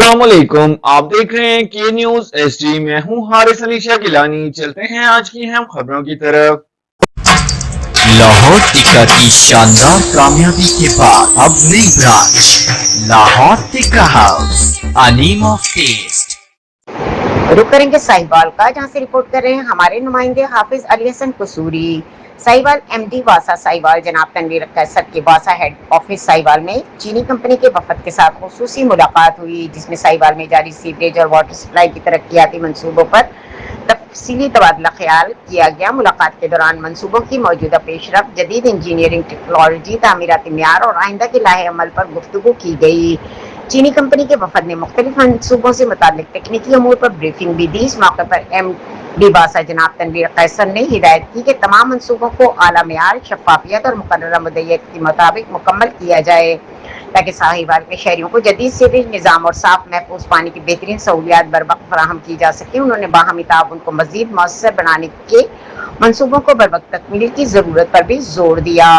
अस्सलामुअलैकुम, आप देख रहे हैं के न्यूज एसडी। मैं हूं हारिस अली शाह गिलानी। चलते हैं आज की अहम खबरों की तरफ। लाहौर टिक्का की शानदार कामयाबी के बाद अब नई branch Lahore tikka house, a name of taste. रुक करेंगे साहिवाल का, जहां से रिपोर्ट कर रहे हैं हमारे नुमाइंदे हाफिज अली हसन कसूरी। साहिवाल एमडी वासा साहिवाल जनाब तनवीर कैसर के वासा हेड ऑफिस साहिवाल में चीनी कंपनी के वफद के साथ खुसूसी मुलाकात हुई, जिसमें साहिवाल में जारी सीवरेज और वाटर सप्लाई की तरक्याती मंसूबों पर तफसीली तबादला ख्याल किया गया। मुलाकात के दौरान मंसूबों की मौजूदा पेशरफ, जदीद इंजीनियरिंग टेक्नोलॉजी, तामीराती मियार और आइंदा के लाहे अमल पर गुफ्तगू की गई। चीनी कंपनी के वफद ने मुख्तलिफ मंसूबों से मुतालिक तकनीकी अमूर पर ब्रीफिंग भी दी। इस मौके पर एमडी बासा जनाब तनवीर कैसर ने हिदायत की कि तमाम मंसूबों को आला मियार, शफाफियत और मुकर्ररा मुद्दत के मुताबिक मुकम्मल किया जाए, ताकि साहिवाल के शहरियों को जदीद सीवरेज निज़ाम और साफ महफूज पानी की बेहतरीन सहूलियात बरवक्त फराहम की जा सके। उन्होंने बाहमी ताउन को मज़ीद मौसर बनाने के मंसूबों को बरवक्त तकमील की ज़रूरत पर भी जोर दिया।